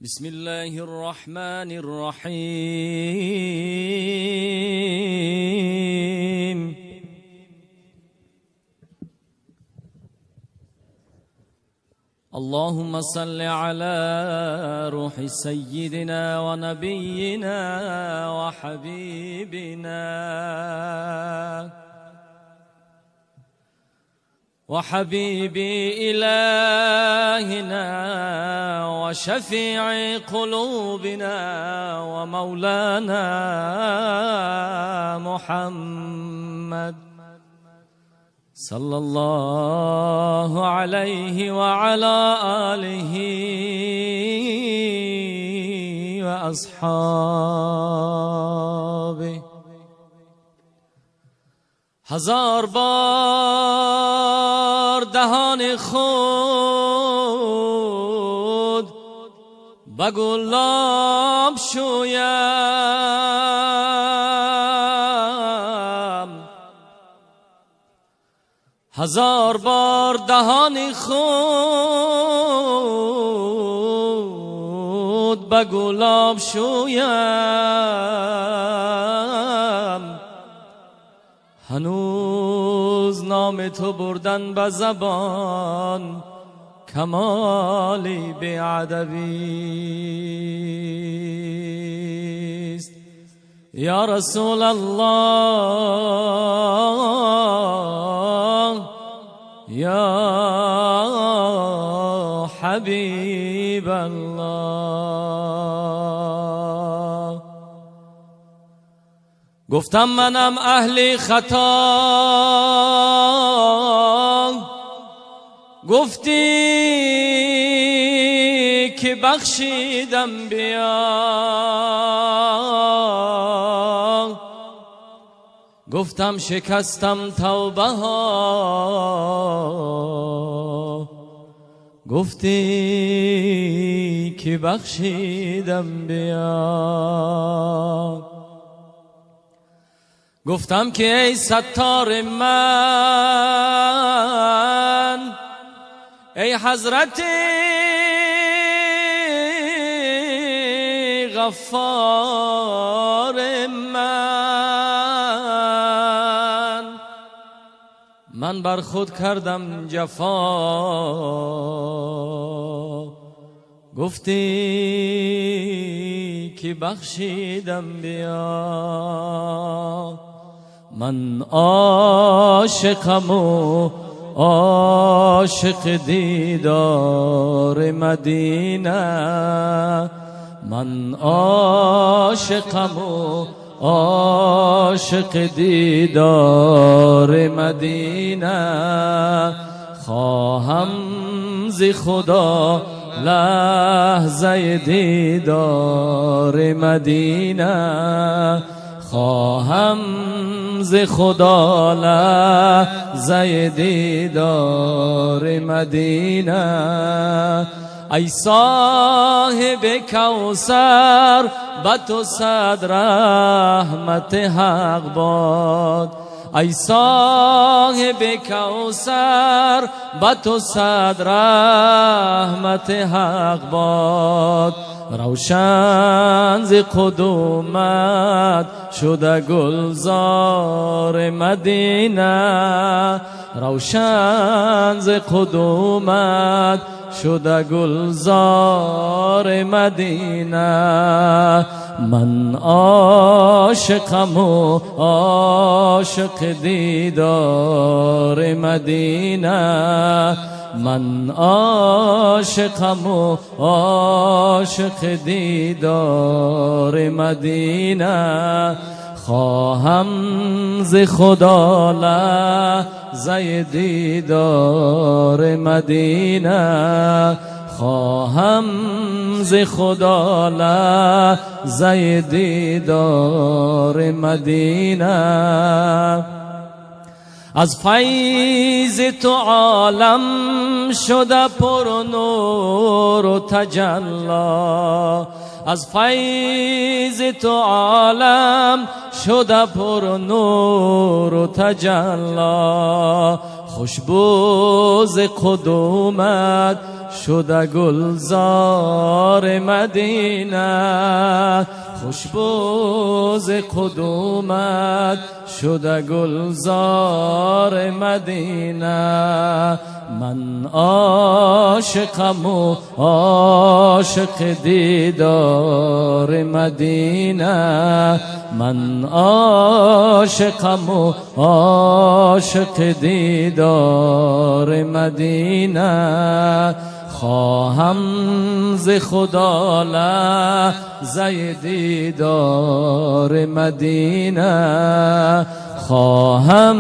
بسم الله الرحمن الرحيم اللهم صل على روح سيدنا ونبينا وحبيب إلهنا وشفيع قلوبنا ومولانا محمد صلى الله عليه وعلى آله وأصحابه. هزار بار دهان خود به گلاب شویم، هزار بار دهان خود به گلاب شویم، هنوز نام تو بردن به زبان کمالی بی‌ادبی است. یا رسول الله، یا حبیب الله. گفتم منم اهل خطا، گفتی که بخشیدم بیا، گفتم شکستم توبه ها، گفتی که بخشیدم بیا. گفتم که ای ستار من، ای حضرت غفار من بر خود کردم جفا، گفتی که بخشیدم بیا. من عاشقم و عاشق دیدار مدینه، من عاشقم و عاشق دیدار مدینه، خواهم ز خدا لحظه دیدار مدینه، خواهم ز خدا لحظه دیدار مدینه. ای صاحب کوثر به تو صد رحمت حق باد، ای صاحب کوثر به تو صد رحمت حق باد. روشن ز قدومت شده گلزار مدینه، روشن ز قدومت شده گلزار مدینه. من عاشقم و عاشق دیدار مدینه، من عاشقم و عاشق دیدار مدینه، خواهم ز خدا لحظه دیدار مدینه، خواهم ز خدا لحظه دیدار مدینه. از فیض تو عالم شده پر نور و تجلی، از فیض تو عالم شده پر نور و تجلی، خوشبو ز قدومت شده گلزار مدینه، خوشبوز قدومت شده گلزار مدینه. من عاشقم و عاشق دیدار مدینه، من عاشقم و عاشق دیدار مدینه. خواهم ز خدا لحظه دیدار مدینه، خواهم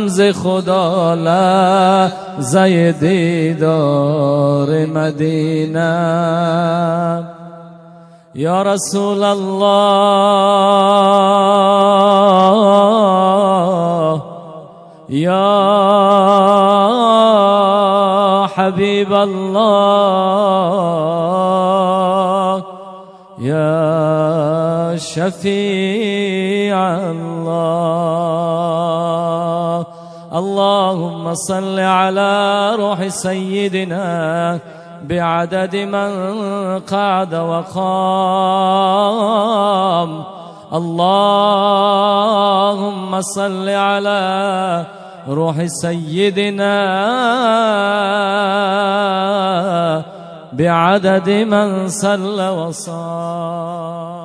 ز خدا لحظه دیدار مدینه. یا رسول الله، یا حبیب الله، یا شفیع الله. اللهم صل على روح سيدنا بعدد من قعد وقام. اللهم صل على روح سيدنا بعدد من صلى وصام.